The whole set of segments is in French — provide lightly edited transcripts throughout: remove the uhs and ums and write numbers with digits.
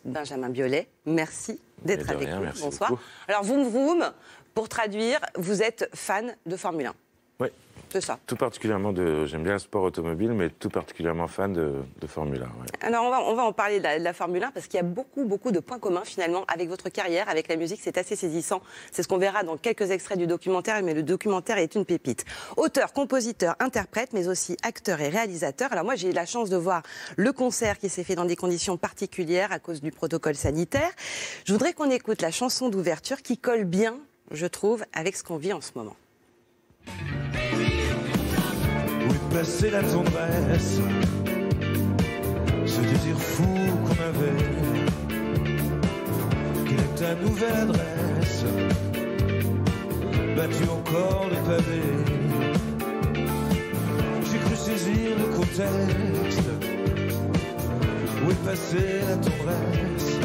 Benjamin Biolay, merci d'être avec nous. Merci Bonsoir. beaucoup. Alors, Vroom Vroom, pour traduire, vous êtes fan de Formule 1. Oui. C'est ça. Tout particulièrement j'aime bien le sport automobile, mais tout particulièrement fan de Formule 1. Ouais. Alors, on va en parler de la Formule 1 parce qu'il y a beaucoup de points communs finalement avec votre carrière, avec la musique. C'est assez saisissant. C'est ce qu'on verra dans quelques extraits du documentaire, mais le documentaire est une pépite. Auteur, compositeur, interprète, mais aussi acteur et réalisateur. Alors moi, j'ai eu la chance de voir le concert qui s'est fait dans des conditions particulières à cause du protocole sanitaire. Je voudrais qu'on écoute la chanson d'ouverture qui colle bien, je trouve, avec ce qu'on vit en ce moment. Où est passée la tendresse, ce désir fou qu'on avait? Quelle est ta nouvelle adresse? Battu encore les pavés. J'ai cru saisir le contexte. Où est passée la tendresse?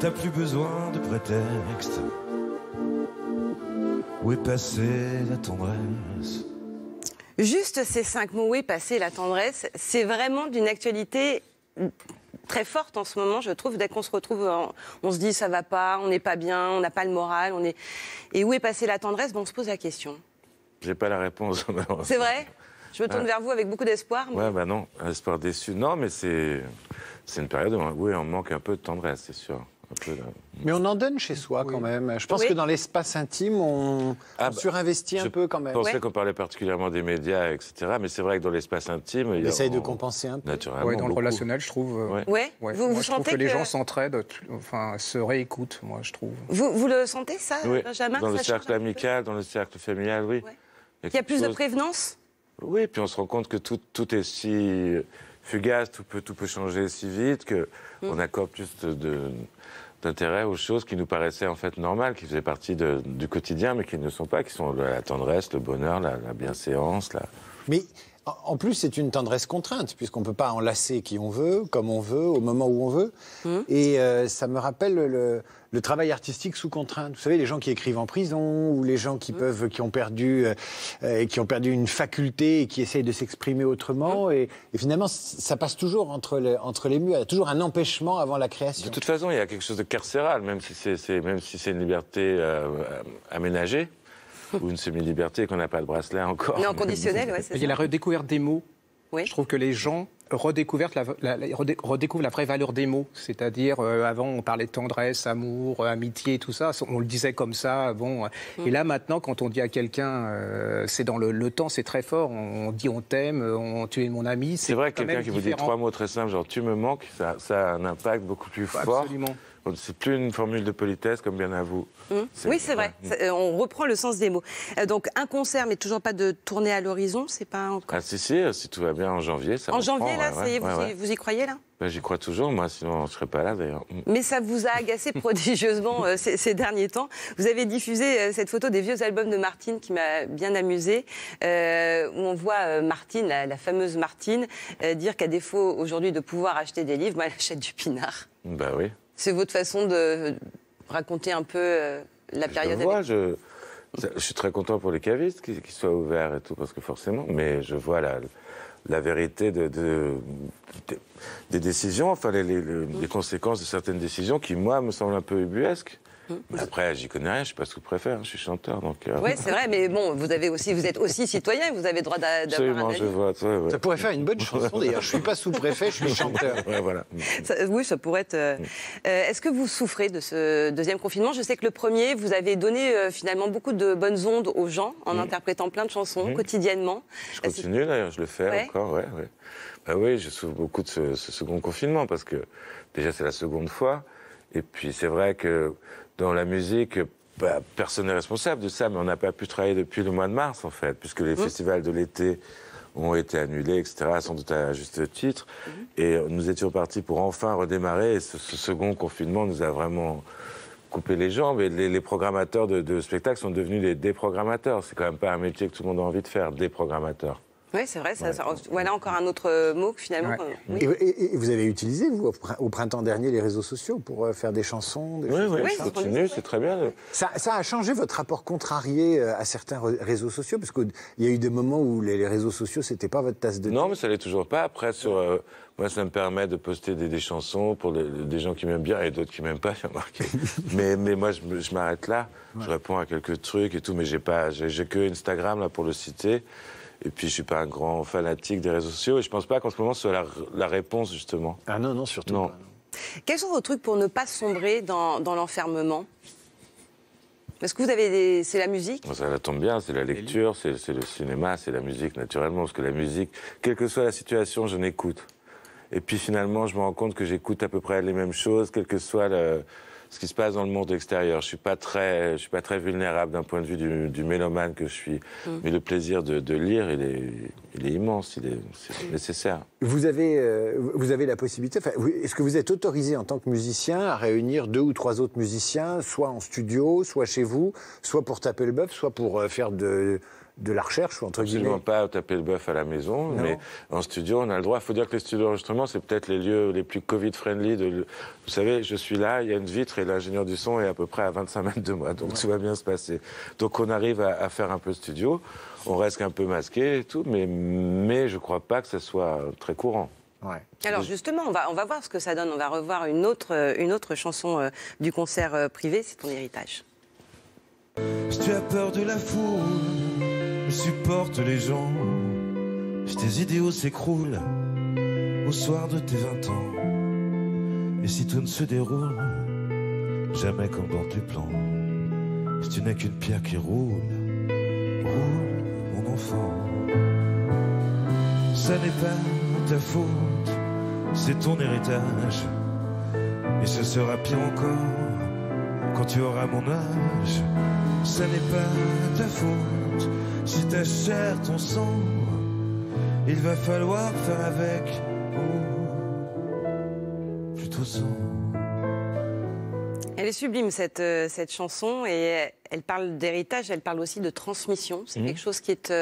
T'as plus besoin de prétexte. Où est passée la tendresse? Juste ces 5 mots, où est passée la tendresse, c'est vraiment d'une actualité très forte en ce moment, je trouve. Dès qu'on se retrouve, on se dit ça va pas, on n'est pas bien, on n'a pas le moral. Et où est passée la tendresse? Bon, on se pose la question. J'ai pas la réponse. C'est vrai? Je me tourne vers vous avec beaucoup d'espoir. Mais... Ouais, bah non, un espoir déçu. Non, mais c'est une période où on manque un peu de tendresse, c'est sûr. Mais on en donne chez soi quand même. Je pense que dans l'espace intime, on surinvestit un peu quand même. Je pensais qu'on parlait particulièrement des médias, etc. Mais c'est vrai que dans l'espace intime... On essaye de compenser un peu. Naturellement. Ouais, dans le relationnel, je trouve. Vous je trouve sentez que les gens s'entraident, enfin, se réécoutent, moi, je trouve. Vous le sentez, ça, oui. Benjamin? Dans le cercle amical, dans le cercle familial, oui. Ouais. Il y a plus de prévenance? Oui, puis on se rend compte que tout est si fugace, tout peut changer si vite, qu'on accorde plus d'intérêt aux choses qui nous paraissaient en fait normales, qui faisaient partie du quotidien, mais qui ne sont pas, qui sont la tendresse, le bonheur, la bienséance. Mais en plus, c'est une tendresse contrainte, puisqu'on ne peut pas enlacer qui on veut, comme on veut, au moment où on veut. Et ça me rappelle le travail artistique sous contrainte. Vous savez, les gens qui écrivent en prison, ou les gens qui ont perdu une faculté et qui essayent de s'exprimer autrement. Et finalement, ça passe toujours entre les murs. Il y a toujours un empêchement avant la création. De toute façon, il y a quelque chose de carcéral, même si c'est une liberté aménagée. Ou une semi-liberté qu'on n'a pas le bracelet encore. Non, conditionnel, ouais, c'est ça. Il y a la redécouverte des mots. Oui. Je trouve que les gens redécouvrent la vraie valeur des mots. C'est-à-dire, avant, on parlait de tendresse, amour, amitié, tout ça. On le disait comme ça. Bon. Et là, maintenant, quand on dit à quelqu'un, c'est dans le temps, c'est très fort. On dit on t'aime, tu es mon ami. C'est vrai que quelqu'un qui vous dit 3 mots très simples, genre tu me manques, ça a un impact beaucoup plus fort. Absolument. C'est plus une formule de politesse comme bien à vous. Oui, c'est vrai. On reprend le sens des mots. Donc, un concert, mais toujours pas de tournée à l'horizon, c'est pas encore... Ah si tout va bien en janvier, ça En janvier, là, ça y est, vous y croyez, là? Ben, j'y crois toujours, moi, sinon je serais pas là, d'ailleurs. Mais ça vous a agacé prodigieusement ces derniers temps. Vous avez diffusé cette photo des vieux albums de Martine qui m'a bien amusée, où on voit Martine, la fameuse Martine, dire qu'à défaut aujourd'hui de pouvoir acheter des livres, moi, elle achète du pinard. Ben oui. C'est votre façon de raconter un peu la période. Je suis très content pour les cavistes qu'ils soient ouverts et tout, parce que forcément, mais je vois la vérité des décisions, enfin les conséquences de certaines décisions qui, moi, me semblent un peu ubuesques. Après, j'y connais rien, je ne sais pas ce que vous préférez, je suis chanteur. Oui, c'est vrai, mais bon, vous êtes aussi citoyen, vous avez le droit d'avoir un avis. Je vois, Ça pourrait faire une bonne chanson, d'ailleurs. Je ne suis pas sous-préfet, je suis chanteur. Ouais, voilà. Oui, ça pourrait être... Est-ce que vous souffrez de ce deuxième confinement? Je sais que le premier, vous avez donné finalement beaucoup de bonnes ondes aux gens en interprétant plein de chansons quotidiennement. Je continue, d'ailleurs, je le fais encore, ouais. Bah oui, je souffre beaucoup de ce second confinement, parce que déjà, c'est la seconde fois. Et puis, c'est vrai que dans la musique, personne n'est responsable de ça, mais on n'a pas pu travailler depuis le mois de mars, en fait, puisque les festivals de l'été ont été annulés, etc., sans doute à juste titre. Et nous étions partis pour enfin redémarrer, et ce second confinement nous a vraiment coupé les jambes. Et les programmateurs de spectacles sont devenus des déprogrammateurs. C'est quand même pas un métier que tout le monde a envie de faire, déprogrammateur. Oui, c'est vrai. Voilà encore un autre mot que finalement. Ouais. Oui. Et vous avez utilisé, vous, au printemps dernier, les réseaux sociaux pour faire des chansons, des choses comme ça. Continue, c'est très bien. Ça a changé votre rapport contrarié à certains réseaux sociaux? Parce qu'il y a eu des moments où les réseaux sociaux, c'était pas votre tasse de thé. Non, mais ça l'est toujours pas. Après, moi, ça me permet de poster des chansons pour des gens qui m'aiment bien et d'autres qui m'aiment pas, j'ai remarqué. mais moi, je m'arrête là. Ouais. Je réponds à quelques trucs et tout, mais j'ai que Instagram là pour le citer. Et puis, je suis pas un grand fanatique des réseaux sociaux. Et je pense pas qu'en ce moment, ce soit la réponse, justement. Ah non, surtout pas. Non. Quels sont vos trucs pour ne pas sombrer dans l'enfermement? Est-ce que vous avez c'est la musique? Ça tombe bien, c'est la lecture, c'est le cinéma, c'est la musique, naturellement. Parce que la musique, quelle que soit la situation, je n'écoute. Et puis, finalement, je me rends compte que j'écoute à peu près les mêmes choses, quel que soit ce qui se passe dans le monde extérieur. Je suis pas très vulnérable d'un point de vue du mélomane que je suis. Mais le plaisir de lire, il est immense, c'est nécessaire. Vous avez la possibilité, est-ce que vous êtes autorisé en tant que musicien à réunir 2 ou 3 autres musiciens, soit en studio, soit chez vous, soit pour taper le bœuf, soit pour faire de la recherche, entre guillemets? Absolument pas taper le bœuf à la maison, mais en studio, on a le droit. Il faut dire que les studios d'enregistrement, c'est peut-être les lieux les plus Covid-friendly. Vous savez, je suis là, il y a une vitre et l'ingénieur du son est à peu près à 25 mètres de moi, donc tout va bien se passer. Donc on arrive à faire un peu studio, on reste un peu masqué et tout, mais je crois pas que ça soit très courant. Ouais. Alors justement, on va voir ce que ça donne. On va revoir une autre chanson du concert privé, c'est Ton héritage. Si tu as peur de la foule, supporte les gens. Si tes idéaux s'écroulent au soir de tes 20 ans, et si tout ne se déroule jamais comme dans tes plans, si tu n'es qu'une pierre qui roule, mon enfant. Ça n'est pas ta faute, c'est ton héritage, et ce sera pire encore quand tu auras mon âge. Ça n'est pas ta faute, si ta chair, ton sang, il va falloir faire avec, plutôt sans. Elle est sublime cette chanson et elle parle d'héritage, elle parle aussi de transmission. C'est quelque chose qui est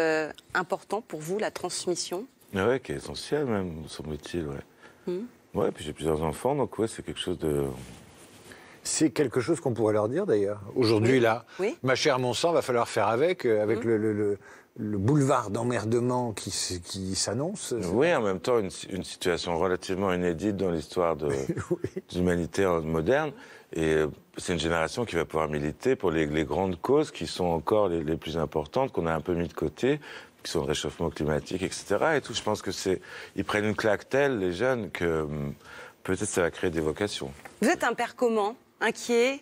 important pour vous, la transmission? Oui, qui est essentiel même, semble-t-il, ouais. Ouais, puis j'ai plusieurs enfants, donc ouais, c'est quelque chose de... C'est quelque chose qu'on pourrait leur dire d'ailleurs. Aujourd'hui, là, ma chère, mon sang, va falloir faire avec le boulevard d'emmerdement qui s'annonce. Oui, en même temps, une situation relativement inédite dans l'histoire de l'humanité moderne. Et c'est une génération qui va pouvoir militer pour les grandes causes qui sont encore les plus importantes, qu'on a un peu mis de côté, qui sont le réchauffement climatique, etc. Et tout, je pense que ils prennent une claque telle, les jeunes, que peut-être ça va créer des vocations. Vous êtes un père comment? Inquiet?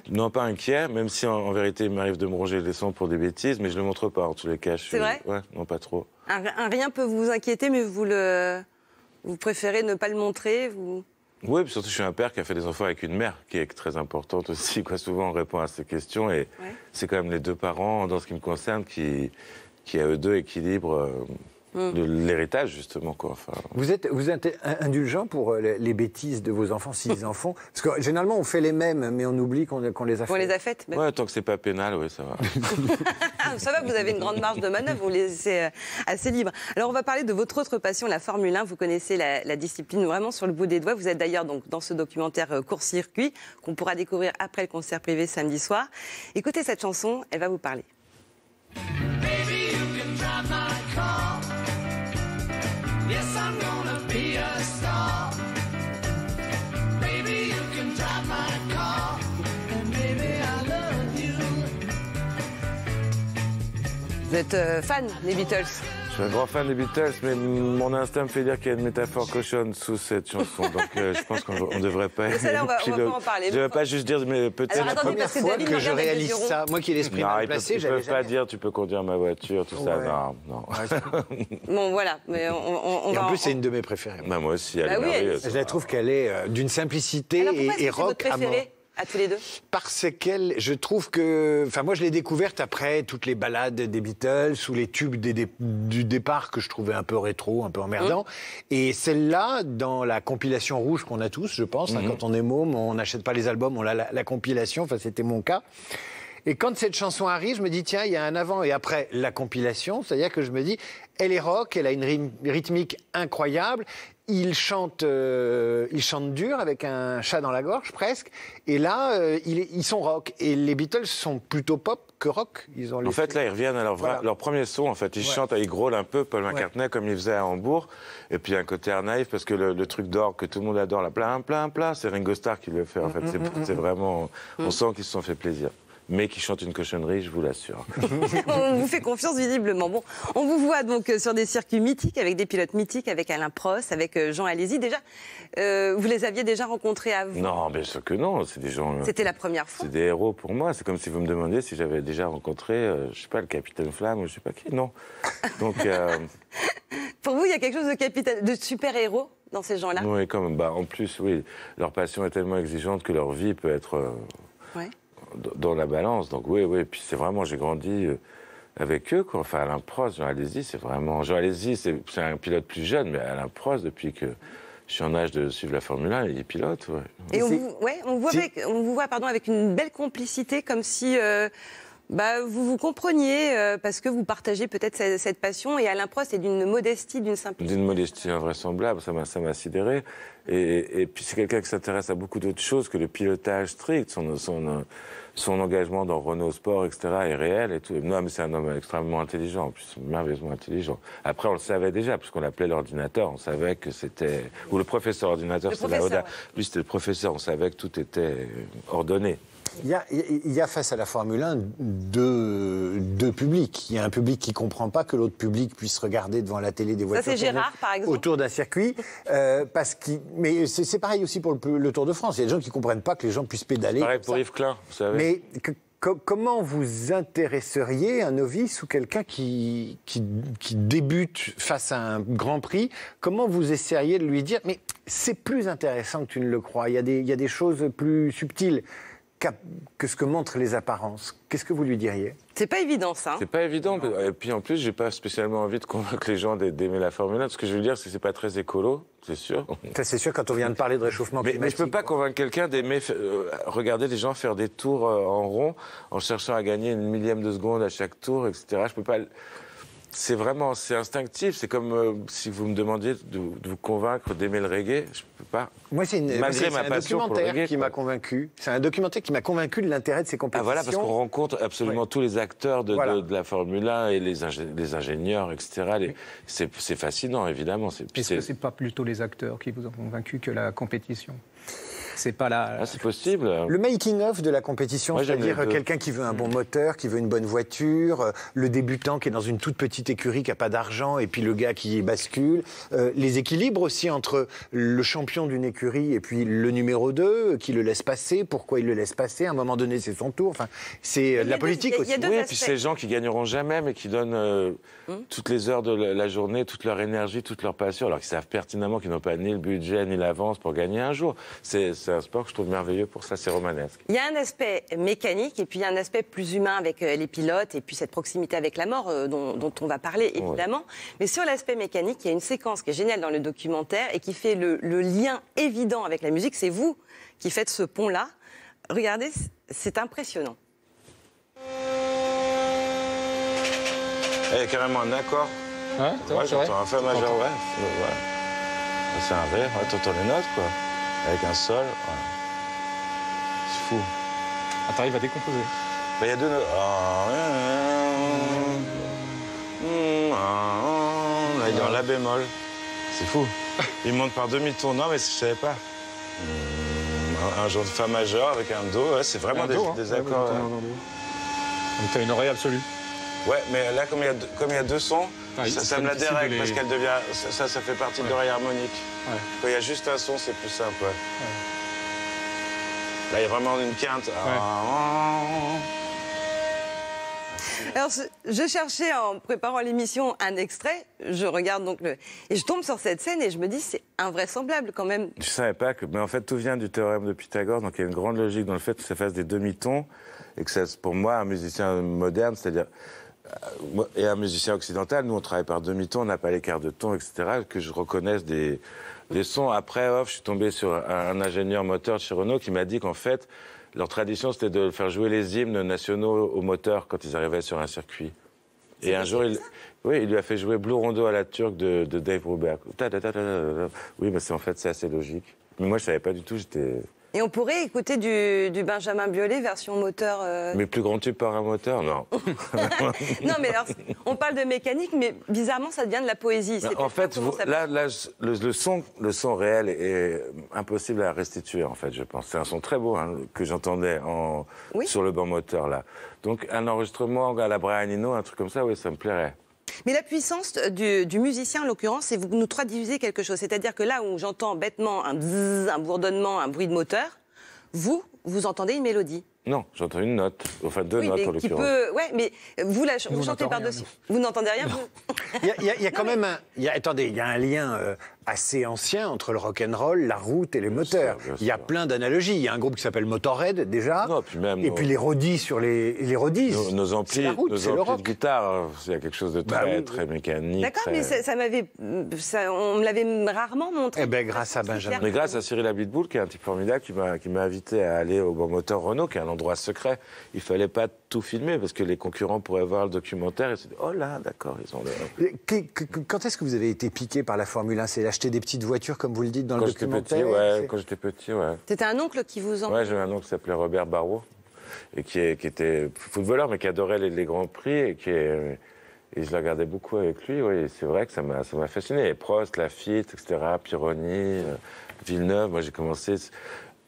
Non, pas inquiet, même si en vérité il m'arrive de me ronger les sons pour des bêtises, mais je le montre pas en tous les cas. C'est vrai? Ouais, non, pas trop. Un rien peut vous inquiéter, mais vous préférez ne pas le montrer Oui, puis surtout je suis un père qui a fait des enfants avec une mère qui est très importante aussi. Souvent on répond à ces questions et c'est quand même les 2 parents, dans ce qui me concerne, qui à eux 2 équilibrent l'héritage, justement. Enfin... Vous êtes indulgent pour les bêtises de vos enfants, s'ils en font? Parce que généralement, on fait les mêmes, mais on oublie qu'on les a faites. On les a faites? Ouais, tant que c'est pas pénal, oui, ça va. Ça va, vous avez une grande marge de manœuvre, vous les laissez assez libre. Alors, on va parler de votre autre passion, la Formule 1. Vous connaissez la discipline vraiment sur le bout des doigts. Vous êtes d'ailleurs donc dans ce documentaire Court-Circuit, qu'on pourra découvrir après le concert privé samedi soir. Écoutez cette chanson, elle va vous parler. Baby, you can drive my car. Yes, I'm gonna be a star. Baby, you can drive my car. And baby, I love you. Vous êtes fan des Beatles? Je suis un grand fan des Beatles, mais mon instinct me fait dire qu'il y a une métaphore cochonne sous cette chanson. Donc je pense qu'on ne devrait pas... on va pas en parler. Je ne vais pas juste dire, mais peut-être... La première fois que je réalise ça, moi qui ai l'esprit mal placé, j'avais jamais... Ils ne peuvent pas dire tu peux conduire ma voiture, tout ça, non. Bon, voilà, mais on va... En plus, c'est une de mes préférées. Bah, moi aussi, elle est merveilleuse. Je la trouve qu'elle est d'une simplicité et rock à mort. À tous les deux? Parce qu'elle, je trouve que... Enfin, moi, je l'ai découverte après toutes les ballades des Beatles, ou les tubes du départ que je trouvais un peu rétro, un peu emmerdant. Et celle-là, dans la compilation rouge qu'on a tous, je pense, quand on est môme, on n'achète pas les albums, on a la compilation, enfin, c'était mon cas. Et quand cette chanson arrive, je me dis, tiens, il y a un avant et après la compilation. C'est-à-dire que je me dis, elle est rock, elle a une rythmique incroyable. Il chante dur avec un chat dans la gorge presque. Et là, ils sont rock. Et les Beatles sont plutôt pop que rock. En fait, là, ils reviennent à leur premier son. En fait, ils chantent, ils grôlent un peu Paul McCartney comme il faisait à Hambourg. Et puis un côté air naïf parce que le truc d'or que tout le monde adore, là, plein, c'est Ringo Starr qui le fait. En fait, c'est vraiment, on sent qu'ils se sont fait plaisir. Mais qui chante une cochonnerie, je vous l'assure. On vous fait confiance visiblement. Bon, on vous voit donc sur des circuits mythiques, avec des pilotes mythiques, avec Alain Prost, avec Jean Alési. Déjà, vous les aviez déjà rencontrés avant? Non, bien sûr que non. C'est des gens. C'était la première fois. C'est des héros pour moi. C'est comme si vous me demandiez si j'avais déjà rencontré, je sais pas, le Capitaine Flamme ou je sais pas qui. Non. Donc. Pour vous, il y a quelque chose de super-héros dans ces gens-là? Oui, comme en plus, oui, leur passion est tellement exigeante que leur vie peut être. Dans la balance, donc oui, puis c'est vraiment, j'ai grandi avec eux, quoi. Enfin, Alain Prost, Jean Alési, c'est vraiment... Jean Alési, c'est un pilote plus jeune, mais Alain Prost, depuis que je suis en âge de suivre la Formule 1, il est pilote, ouais. Et on vous voit avec une belle complicité, comme si vous vous compreniez, parce que vous partagez peut-être cette passion, et Alain Prost est d'une modestie, d'une simplicité. D'une modestie invraisemblable, ça m'a sidéré. Et puis c'est quelqu'un qui s'intéresse à beaucoup d'autres choses que le pilotage strict, son engagement dans Renault Sport, etc., est réel et tout. Non, mais c'est un homme extrêmement intelligent, en plus, merveilleusement intelligent. Après, on le savait déjà, puisqu'on l'appelait l'ordinateur, on savait que c'était... Ou le professeur ordinateur, c'était Laoda. Ouais. Lui, c'était le professeur, on savait que tout était ordonné. Il y a face à la Formule 1 deux publics. Il y a un public qui ne comprend pas que l'autre public puisse regarder devant la télé des voitures. Ça, c'est Gérard, par exemple. Autour d'un circuit. Mais c'est pareil aussi pour le Tour de France. Il y a des gens qui ne comprennent pas que les gens puissent pédaler. Pareil pour Yves Klein, vous savez. Mais comment vous intéresseriez un novice ou quelqu'un qui débute face à un Grand Prix? Comment vous essayeriez de lui dire, mais c'est plus intéressant que tu ne le crois. Il y a des choses plus subtiles que ce que montrent les apparences. Qu'est-ce que vous lui diriez? C'est pas évident, ça. C'est pas évident. Et puis en plus, j'ai pas spécialement envie de convaincre les gens d'aimer la Formule 1. Ce que je veux dire, c'est que c'est pas très écolo, c'est sûr. Ça, c'est sûr, quand on vient de parler de réchauffement climatique. Mais je peux pas convaincre quelqu'un d'aimer regarder les gens faire des tours en rond en cherchant à gagner une millième de seconde à chaque tour, etc. Je peux pas... C'est instinctif. C'est comme si vous me demandiez de vous convaincre d'aimer le reggae. Je peux pas. Moi, c'est un documentaire qui m'a convaincu. C'est un documentaire qui m'a convaincu de l'intérêt de ces compétitions. Ah voilà, parce qu'on rencontre absolument tous les acteurs de la Formule 1 et les ingénieurs, etc. C'est fascinant, évidemment. Est-ce que c'est pas plutôt les acteurs qui vous ont convaincu que la compétition? C'est pas c'est possible. Le making-of de la compétition, c'est-à-dire quelqu'un qui veut un bon moteur, qui veut une bonne voiture, le débutant qui est dans une toute petite écurie qui n'a pas d'argent, et puis le gars qui bascule. Les équilibres aussi entre le champion d'une écurie et puis le numéro 2, qui le laisse passer, pourquoi il le laisse passer, à un moment donné c'est son tour. Enfin, c'est de la politique aussi. Oui, et puis ces gens qui gagneront jamais, mais qui donnent toutes les heures de la journée, toute leur énergie, toute leur passion, alors qu'ils savent pertinemment qu'ils n'ont pas ni le budget ni l'avance pour gagner un jour. C'est un sport que je trouve merveilleux pour ça, c'est romanesque. Il y a un aspect mécanique et puis il y a un aspect plus humain avec les pilotes et puis cette proximité avec la mort dont on va parler évidemment. Ouais. Mais sur l'aspect mécanique, il y a une séquence qui est géniale dans le documentaire et qui fait le lien évident avec la musique. C'est vous qui faites ce pont-là. Regardez, c'est impressionnant. Il y a carrément un accord. Ouais, j'entends un fa majeur, ouais. C'est un ré, t'entends les notes, quoi. Avec un sol, c'est fou. Ah, t'arrives à décomposer. Il y a deux notes. Là, il est en la bémol. C'est fou. Il monte par demi-ton. Non, mais je savais pas. Un genre de fa majeur avec un do. Ouais, c'est vraiment des accords. Donc t'as une oreille absolue. Ouais, mais là, comme il y a deux sons, ça me la dérègle parce qu'elle devient. Ça fait partie de l'oreille harmonique. Ouais. Quand il y a juste un son, c'est plus simple. Ouais. Là, il y a vraiment une quinte. Ouais. Alors, je cherchais en préparant l'émission un extrait. Je regarde donc et je tombe sur cette scène et je me dis c'est invraisemblable quand même. Je savais pas que, mais en fait tout vient du théorème de Pythagore. Donc il y a une grande logique dans le fait que ça fasse des demi-tons et que c'est pour moi un musicien moderne, c'est-à-dire et un musicien occidental, nous on travaille par demi-ton, on n'a pas l'écart de ton, etc. Que je reconnaisse des Les sons, après, je suis tombé sur un ingénieur moteur de chez Renault qui m'a dit qu'en fait, leur tradition, c'était de faire jouer les hymnes nationaux aux moteurs quand ils arrivaient sur un circuit. Et un jour, il lui a fait jouer Blue Rondo à la turque de Dave Brubeck. Oui, mais en fait, c'est assez logique. Mais moi, je savais pas du tout, j'étais... Et on pourrait écouter du Benjamin Biolay version moteur. Mais plus grand tube par un moteur, non. Non, mais alors, on parle de mécanique, mais bizarrement, ça devient de la poésie. En fait, le son réel est impossible à restituer, en fait, je pense. C'est un son très beau que j'entendais sur le banc moteur, là. Donc, un enregistrement à la Brian Eno, un truc comme ça, oui, ça me plairait. Mais la puissance du musicien, en l'occurrence, c'est vous nous traduisez quelque chose. C'est-à-dire que là où j'entends bêtement un bzzz, un bourdonnement, un bruit de moteur, vous entendez une mélodie. Non, j'entends une note, enfin deux notes en l'occurrence. Ouais, mais vous chantez par-dessus. Vous n'entendez rien, vous Il y a quand même il y a un lien assez ancien entre le rock'n'roll, la route et les moteurs. Il y a plein d'analogies. Il y a un groupe qui s'appelle Motorhead, déjà. Non, puis même et puis les rodis sur les rodis. Nos amplis, de guitare, il y a quelque chose de très mécanique. D'accord, mais on me l'avait rarement montré. Eh bien, grâce à Benjamin. Mais grâce à Cyril Abitboul, qui est un type formidable, qui m'a invité à aller au banc moteur Renault, qui est un endroit secret. Il fallait pas tout filmer, parce que les concurrents pourraient voir le documentaire et se dire « Oh là, d'accord, ils ont le... » Quand est-ce que vous avez été piqué par la Formule 1 ? C'est acheter des petites voitures, comme vous le dites dans le documentaire? Quand j'étais petit, ouais. C'était un oncle qui vous en... Ouais, j'avais un oncle qui s'appelait Robert Barrault, et qui était footballeur, mais qui adorait les grands prix, et je le regardais beaucoup avec lui, oui. C'est vrai que ça m'a fasciné. Et Prost, Lafitte, etc., Pironi, Villeneuve. Moi, j'ai commencé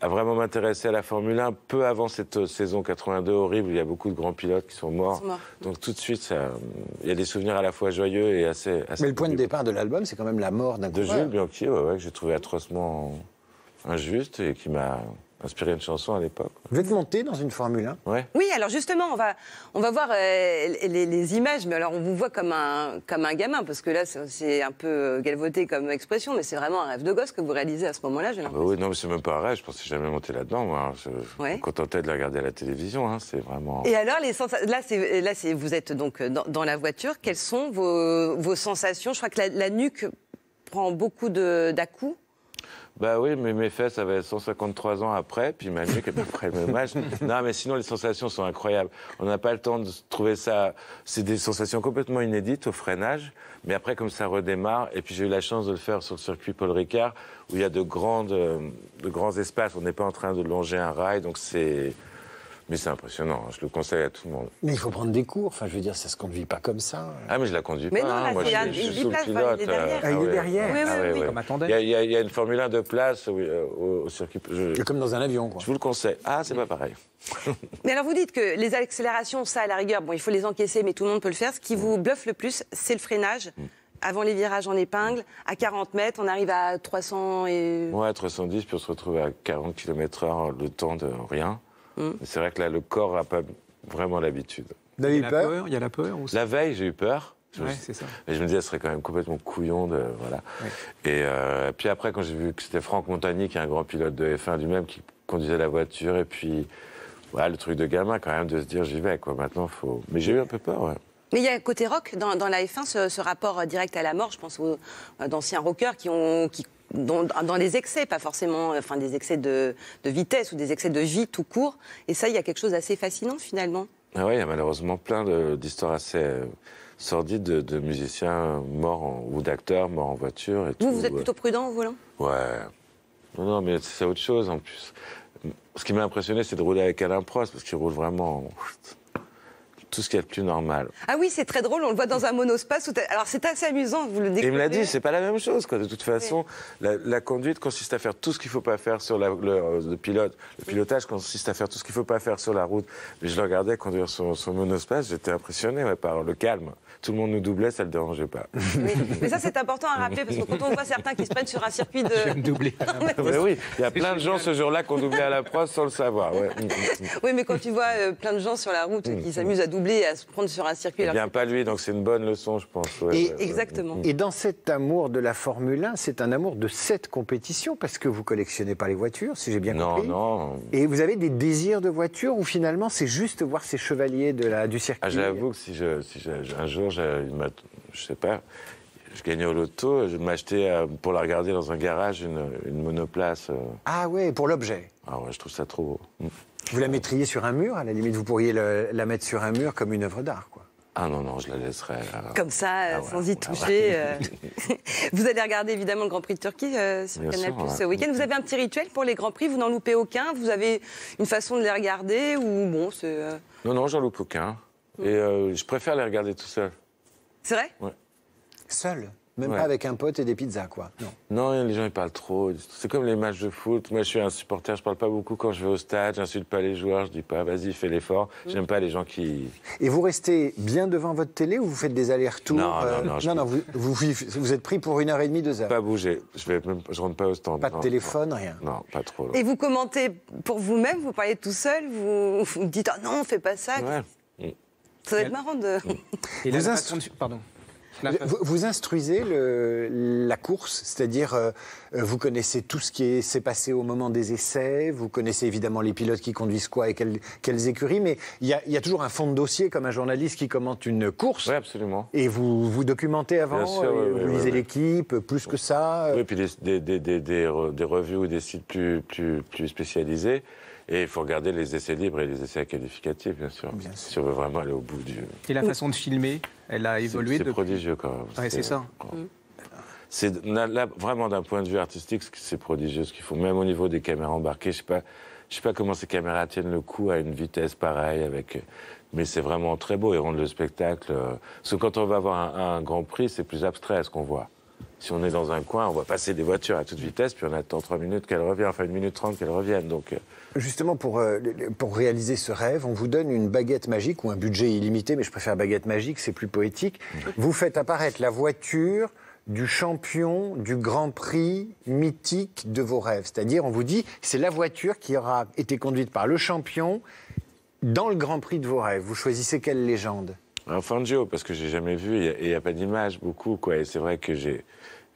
à vraiment m'intéresser à la Formule 1 peu avant cette saison 82 horrible, où il y a beaucoup de grands pilotes qui sont morts. Donc tout de suite, il y a des souvenirs à la fois joyeux et assez Mais le point de départ de l'album, c'est quand même la mort d'un coureur. De Jules Bianchi, que j'ai trouvé atrocement injuste et qui m'a inspiré une chanson à l'époque. Vous êtes monté dans une Formule 1 ? Ouais. Oui, alors justement, on va voir les images, mais alors on vous voit comme un gamin, parce que là, c'est un peu galvaudé comme expression, mais c'est vraiment un rêve de gosse que vous réalisez à ce moment-là, j'ai l'impression. Oui, non, mais c'est même pas un rêve, je pensais jamais monter là-dedans, moi. Je me contentais de la regarder à la télévision, c'est vraiment... Et alors, là, vous êtes donc dans la voiture, quelles sont vos sensations? Je crois que la nuque prend beaucoup d'à-coups. Bah oui, mais mes fesses avaient 153 ans après, puis ma nuque est à peu près le même âge. Non, mais sinon, les sensations sont incroyables. On n'a pas le temps de trouver ça... C'est des sensations complètement inédites au freinage, mais après, comme ça redémarre, et puis j'ai eu la chance de le faire sur le circuit Paul Ricard, où il y a de grands espaces. On n'est pas en train de longer un rail, donc c'est... Mais c'est impressionnant, je le conseille à tout le monde. Mais il faut prendre des cours, enfin je veux dire, ça se conduit pas comme ça. Ah mais je la conduis mais pas, non, là, moi je suis sous le pilote. Il est derrière. Il est derrière. Oui. Comme attendait. Il y a une Formule 1 de place au circuit. Comme dans un avion, quoi. Je vous le conseille. Ah, c'est pas pareil. Mais alors vous dites que les accélérations, ça à la rigueur, bon, il faut les encaisser, mais tout le monde peut le faire. Ce qui vous bluffe le plus, c'est le freinage. Avant les virages en épingle, à 40 mètres, on arrive à 300 et... Ouais, 310, puis on se retrouve à 40 km/h, le temps de rien. C'est vrai que là, le corps n'a pas vraiment l'habitude. Vous avez eu peur ? Il y a la peur aussi. La veille, j'ai eu peur. C'est ça. Et je me disais, ce serait quand même complètement couillon de... Voilà. Ouais. Et puis après, quand j'ai vu que c'était Franck Montagny, qui est un grand pilote de F1 lui-même, qui conduisait la voiture, et puis... Voilà, le truc de gamin, quand même, de se dire, j'y vais, quoi. Maintenant, faut... Mais j'ai eu un peu peur, ouais. Mais il y a un côté rock dans la F1, ce rapport direct à la mort. Je pense aux d'anciens rockers dans les excès, pas forcément, enfin des excès de vitesse ou des excès de vie tout court. Et ça, il y a quelque chose d'assez fascinant finalement. Ah ouais, il y a malheureusement plein d'histoires assez sordides de musiciens morts ou d'acteurs morts en voiture. Et vous êtes plutôt prudent au volant ? Ouais. Non, mais c'est autre chose en plus. Ce qui m'a impressionné, c'est de rouler avec Alain Prost, parce qu'il roule vraiment... tout ce qu'il y a de plus normal. Ah oui, c'est très drôle, on le voit dans un monospace. Alors c'est assez amusant, vous le découvrez. Il me l'a dit, c'est pas la même chose, quoi. De toute façon, la conduite consiste à faire tout ce qu'il faut pas faire sur le pilotage consiste à faire tout ce qu'il faut pas faire sur la route. Mais je le regardais conduire son monospace, j'étais impressionné par le calme. Tout le monde nous doublait, ça le dérangeait pas. Mais ça, c'est important à rappeler, parce que quand on voit certains qui se prennent sur un circuit de... Je viens de doubler. Oui, il y a plein de gens ce jour-là qui ont doublé à la Prost sans le savoir. Ouais. Oui, mais quand tu vois plein de gens sur la route qui s'amusent à doubler et à se prendre sur un circuit... Eh bien, pas lui, donc c'est une bonne leçon, je pense. Exactement. Et dans cet amour de la Formule 1, c'est un amour de cette compétition, parce que vous collectionnez pas les voitures, si j'ai bien compris. Non. Et vous avez des désirs de voiture, ou finalement, c'est juste voir ces chevaliers du circuit? Ah, j'avoue que si un jour, je sais pas, je gagnais au loto, je m'achetais pour la regarder dans un garage une monoplace. Ah ouais, pour l'objet. Ah ouais, je trouve ça trop beau. Vous la mettriez sur un mur, à la limite, vous pourriez la mettre sur un mur comme une œuvre d'art, quoi. Ah non, je la laisserais. Comme ça, Ah sans ouais, y toucher. Vous allez regarder évidemment le Grand Prix de Turquie sur Bien Canal+ sûr, ce week-end. Vous avez un petit rituel pour les Grands Prix, vous n'en loupez aucun? Vous avez une façon de les regarder ou bon, c'est... Non, j'en loupe aucun. Et je préfère les regarder tout seul. C'est vrai? Ouais. Seul? Même Ouais. pas avec un pote et des pizzas, quoi. Non. Non, les gens, ils parlent trop. C'est comme les matchs de foot. Moi, je suis un supporter, je parle pas beaucoup quand je vais au stade, j'insulte pas les joueurs, je dis pas, vas-y, fais l'effort. J'aime pas les gens qui... Et vous restez bien devant votre télé ou vous faites des allers-retours? Non, vous êtes pris pour 1h30, 2 heures. Pas bouger. Je rentre pas au stand. Pas de Non, téléphone, rien. Non, pas trop. Et vous commentez pour vous-même, vous parlez tout seul, vous dites « Ah non, fais pas ça Ouais. ». Ça va être marrant de... Et là, Vous la instru- façon de- Pardon. Vous instruisez la course, c'est-à-dire vous connaissez tout ce qui s'est passé au moment des essais, vous connaissez évidemment les pilotes qui conduisent quoi et quelles écuries, mais il y a toujours un fond de dossier comme un journaliste qui commente une course. Oui, absolument. Et vous documentez avant, Bien sûr, vous lisez oui. l'équipe, plus que ça. Oui, puis des revues ou des sites plus spécialisés. Et il faut regarder les essais libres et les essais qualificatifs, bien sûr. Bien sûr. Si on veut vraiment aller au bout du... Et la façon de filmer, elle a évolué C'est depuis. prodigieux, quand même. Ouais, c'est ça. C'est là, vraiment d'un point de vue artistique, c'est prodigieux ce qu'il faut. Même au niveau des caméras embarquées, je sais pas comment ces caméras tiennent le coup à une vitesse pareille. Mais c'est vraiment très beau et rendent le spectacle. Parce que quand on va voir un Grand Prix, c'est plus abstrait ce qu'on voit. Si on est dans un coin, on voit passer des voitures à toute vitesse, puis on attend 3 minutes qu'elles reviennent, enfin 1 minute 30 qu'elles reviennent. Donc, Justement, pour réaliser ce rêve, on vous donne une baguette magique ou un budget illimité, mais je préfère baguette magique, c'est plus poétique. Vous faites apparaître la voiture du champion du Grand Prix mythique de vos rêves. C'est-à-dire, on vous dit, c'est la voiture qui aura été conduite par le champion dans le Grand Prix de vos rêves. Vous choisissez quelle légende? un Fangio, parce que j'ai jamais vu, et il n'y a pas d'image beaucoup, quoi. Et c'est vrai que j'ai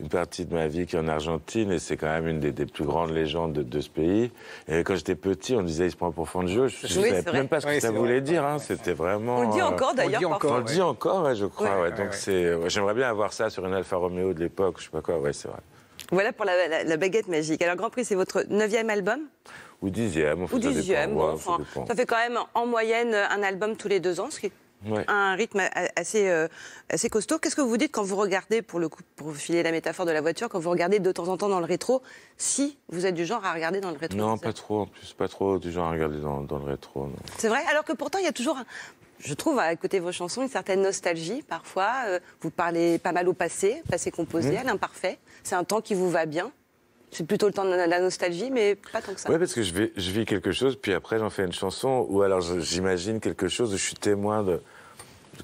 une partie de ma vie qui est en Argentine, et c'est quand même une des plus grandes légendes de ce pays. Et quand j'étais petit, on disait il se prend pour Fangio. Je Oui, ne c'est savais même pas ce que vrai. ça Oui, voulait c'est dire. Hein. C'était vraiment. On le dit encore d'ailleurs dit parfois. On le dit encore, ouais, je crois. Ouais. Donc ouais. j'aimerais bien avoir ça sur une Alfa Romeo de l'époque, je sais pas quoi. Ouais, c'est vrai. Voilà pour la baguette magique. Alors Grand Prix, c'est votre 9e album? Ou 10e. Enfin, Ou ça 10e, dépend, bon, ouais, enfin, dépend. ça fait quand même en moyenne un album tous les 2 ans, ce qui est Ouais. un rythme assez costaud. Qu'est-ce que vous dites quand vous regardez, pour le coup, pour filer la métaphore de la voiture, quand vous regardez de temps en temps dans le rétro, si vous êtes du genre à regarder dans le rétro? Non, pas trop. En plus, pas trop du genre à regarder dans le rétro. Non. C'est vrai, alors que pourtant il y a toujours, je trouve, à écouter vos chansons, une certaine nostalgie parfois. Vous parlez pas mal au passé composé, à l'imparfait. C'est un temps qui vous va bien. C'est plutôt le temps de la nostalgie, mais pas tant que ça. Oui, parce que je vis quelque chose, puis après j'en fais une chanson, ou alors j'imagine quelque chose, je suis témoin de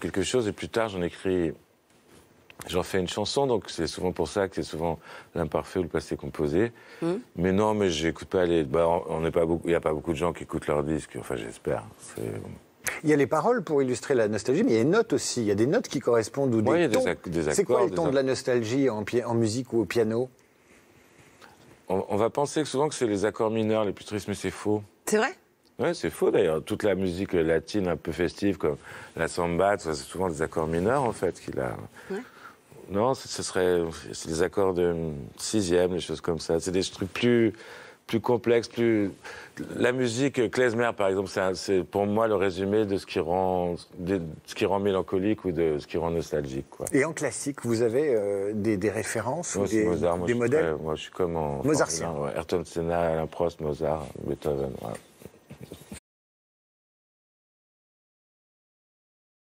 quelque chose, et plus tard j'en fais une chanson, donc c'est souvent pour ça que c'est souvent l'imparfait ou le passé composé. Mais non, mais j'écoute pas les... on n'est pas beaucoup, il n'y a pas beaucoup de gens qui écoutent leurs disques, enfin j'espère. Il y a les paroles pour illustrer la nostalgie, mais il y a les notes aussi. Il y a des notes qui correspondent ou des Ouais, il y a tons. des C'est quoi accords, les tons de la nostalgie en musique ou au piano? On va penser souvent que c'est les accords mineurs les plus tristes, mais c'est faux. C'est vrai? Ouais, c'est faux d'ailleurs. Toute la musique latine un peu festive, comme la samba, c'est souvent des accords mineurs en fait qu'il a. Ouais. Non, c'est des accords de 6e, des choses comme ça. C'est des trucs plus complexes, La musique klezmer, par exemple, c'est pour moi le résumé de ce qui rend mélancolique ou de ce qui rend nostalgique, quoi. Et en classique, vous avez des références Moi, ou c'est Mozart. des modèles? Moi, je suis comme en Mozartien. Ayrton Senna, Alain Prost, Mozart, Beethoven. Voilà.